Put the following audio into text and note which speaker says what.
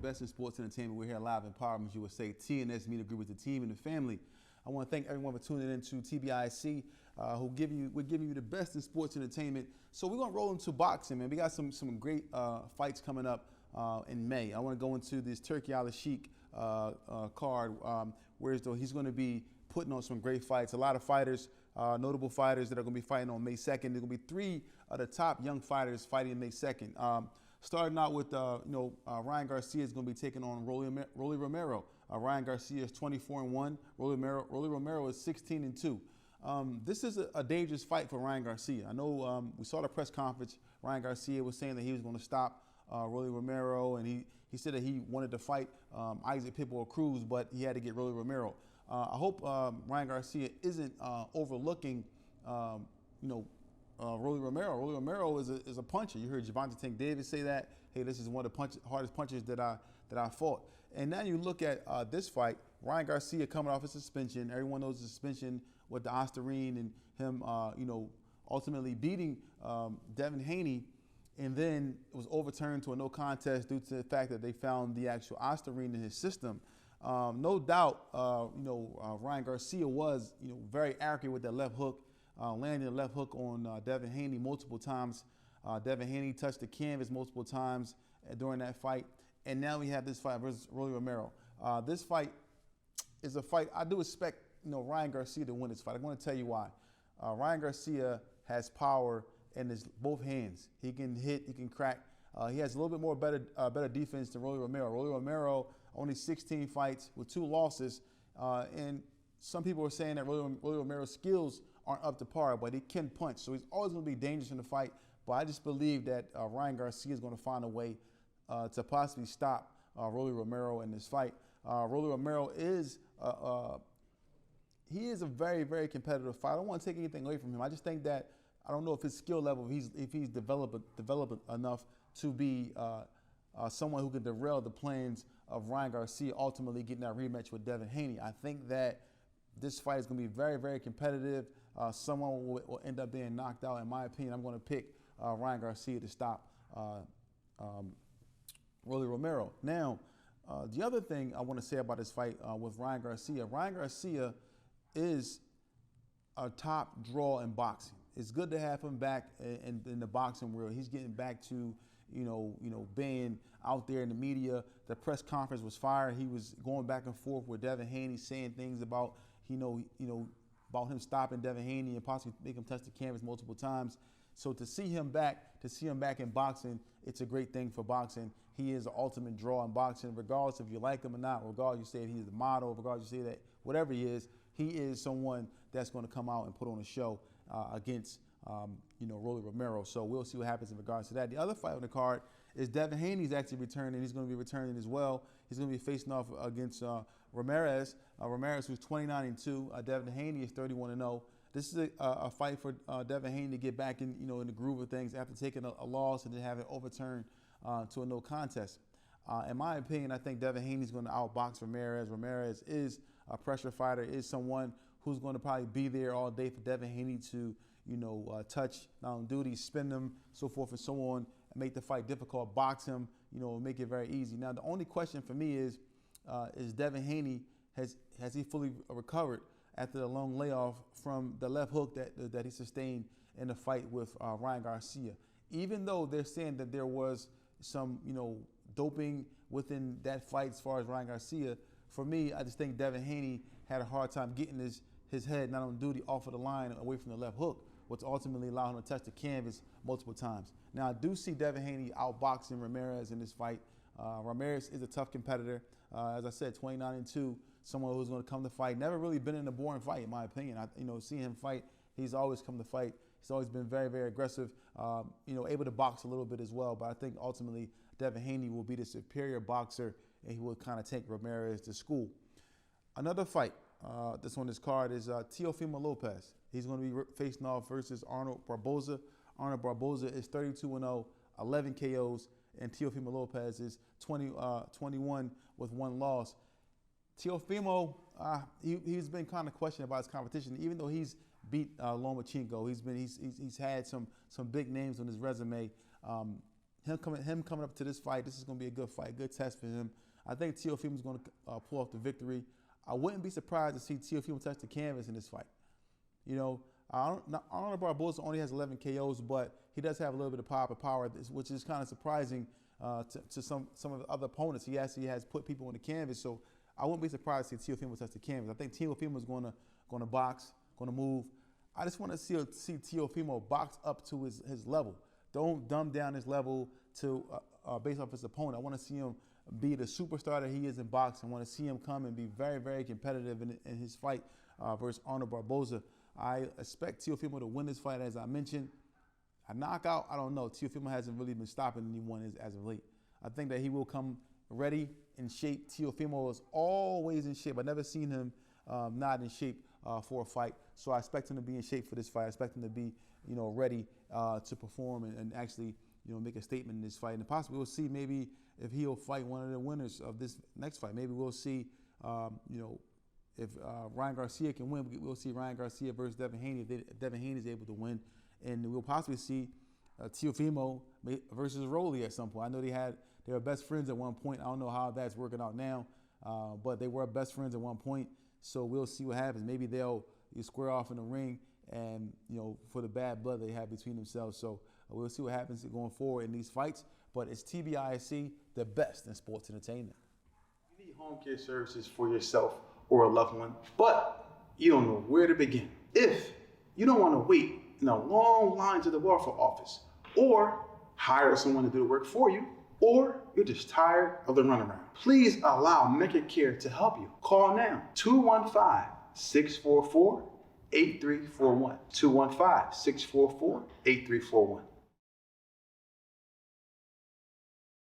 Speaker 1: best in sports entertainment. We're here live in Empowerment USA. TNS Media Group with the team and the family. I want to thank everyone for tuning into TBIC, we're giving you the best in sports entertainment. So we're going to roll into boxing, man. We got some great fights coming up in May. I want to go into this Turkey Al-Sheikh card, where he's going to be putting on some great fights. A lot of fighters, notable fighters that are going to be fighting on May 2nd. There's going to be 3 of the top young fighters fighting May 2nd. Starting out with, Ryan Garcia is going to be taking on Rolly Romero. Ryan Garcia is 24-1. Rolly Romero is 16-2. This is a dangerous fight for Ryan Garcia. I know we saw the press conference. Ryan Garcia was saying that he was going to stop Rolly Romero, and he said that he wanted to fight Isaac Pitbull Cruz, but he had to get Rolly Romero. I hope Ryan Garcia isn't overlooking, Rolly Romero. Rolly Romero is a puncher. You heard Gervonta Tank Davis say that. Hey, this is one of the hardest punches that I fought. And now you look at this fight. Ryan Garcia coming off a suspension. Everyone knows the suspension with the Ostarine and him, ultimately beating Devin Haney, and then it was overturned to a no contest due to the fact that they found the actual Ostarine in his system. No doubt, Ryan Garcia was, very accurate with that left hook. Landing a left hook on Devin Haney multiple times. Devin Haney touched the canvas multiple times during that fight. And now we have this fight versus Rolly Romero. This fight is a fight I do expect, Ryan Garcia to win this fight. I'm going to tell you why. Ryan Garcia has power in his both hands. He can hit, he can crack. He has a little bit more better defense than Rolly Romero. Rolly Romero only 16 fights with 2 losses, and some people are saying that Rolly Romero's skills aren't up to par, but he can punch. So he's always going to be dangerous in the fight. But I just believe that Ryan Garcia is going to find a way to possibly stop Rolly Romero in this fight. Rolly Romero is he is a very, very competitive fighter. I don't want to take anything away from him. I just think that I don't know if his skill level, if he's developed enough to be someone who could derail the plans of Ryan Garcia ultimately getting that rematch with Devin Haney. I think that this fight is going to be very, very competitive. Someone will end up being knocked out. In my opinion, I'm going to pick Ryan Garcia to stop Rolly Romero. Now, the other thing I want to say about this fight with Ryan Garcia is a top draw in boxing. It's good to have him back in the boxing world. He's getting back to, being out there in the media. The press conference was fire. He was going back and forth with Devin Haney, saying things about, about him stopping Devin Haney and possibly make him touch the canvas multiple times. So to see him back in boxing, it's a great thing for boxing. He is the ultimate draw in boxing, regardless if you like him or not, regardless you say he's the model, regardless you say that whatever he is someone that's going to come out and put on a show against Rolly Romero. So we'll see what happens in regards to that. The other fight on the card is Devin Haney's actually returning. He's going to be returning as well. He's going to be facing off against Ramirez. Ramirez, who's 29-2. Devin Haney is 31-0. This is a fight for Devin Haney to get back in, in the groove of things after taking a loss and then having it overturned to a no contest. In my opinion, I think Devin Haney is going to outbox Ramirez. Ramirez is a pressure fighter, is someone who's going to probably be there all day for Devin Haney to, touch, not on duty, spin them, so forth and so on, and make the fight difficult, box him, make it very easy. Now, the only question for me is Devin Haney, has he fully recovered after the long layoff from the left hook that he sustained in the fight with Ryan Garcia? Even though they're saying that there was some, doping within that fight as far as Ryan Garcia, for me, I just think Devin Haney had a hard time getting his head not on duty off of the line away from the left hook, which ultimately allowed him to touch the canvas multiple times. Now, I do see Devin Haney outboxing Ramirez in this fight. Ramirez is a tough competitor. As I said, 29-2, someone who's going to come to fight. Never really been in a boring fight, in my opinion. Seeing him fight, he's always come to fight. He's always been very, very aggressive, able to box a little bit as well. But I think ultimately Devin Haney will be the superior boxer, and he will kind of take Ramirez to school. Another fight that's on this card is Teofimo Lopez. He's going to be facing off versus Arnold Barbosa. Arnold Barbosa is 32-0, 11 KOs, and Teofimo Lopez is 21 with 1 loss. Teofimo, he's been kind of questioned about his competition, even though he's beat Lomachenko. He's had some big names on his resume. him coming up to this fight, this is going to be a good fight, good test for him. I think Teofimo is going to pull off the victory. I wouldn't be surprised to see Teofimo touch the canvas in this fight. You know, Arnold Barbosa only has 11 KOs, but he does have a little bit of pop and power, which is kind of surprising to some of the other opponents. He actually has put people on the canvas, so I wouldn't be surprised to see Teofimo touch the canvas. I think Teofimo is going to box, going to move. I just want to see Teofimo box up to his level. Don't dumb down his level to based off his opponent. I want to see him be the superstar that he is in boxing. I want to see him come and be very, very competitive in his fight versus Arnold Barbosa. I expect Teofimo to win this fight, as I mentioned. A knockout, I don't know. Teofimo hasn't really been stopping anyone as of late. I think that he will come ready, in shape. Teofimo is always in shape. I've never seen him not in shape for a fight. So I expect him to be in shape for this fight. I expect him to be, ready to perform and actually, make a statement in this fight. And possibly we'll see maybe if he'll fight one of the winners of this next fight. Maybe we'll see, if Ryan Garcia can win, we'll see Ryan Garcia versus Devin Haney. If Devin Haney is able to win, and we'll possibly see Teofimo versus Rolly at some point. I know they were best friends at one point. I don't know how that's working out now, but they were best friends at one point. So we'll see what happens. Maybe they'll square off in the ring, and for the bad blood they have between themselves. So we'll see what happens going forward in these fights. But it's TBISC, the best in sports entertainment. You need home care services for yourself or a loved one, but you don't know where to begin. If you don't want to wait in a long line to the welfare office, or hire someone to do the work for you, or you're just tired of the runaround, please allow Mecca Care to help you. Call now, 215-644-8341. 215-644-8341.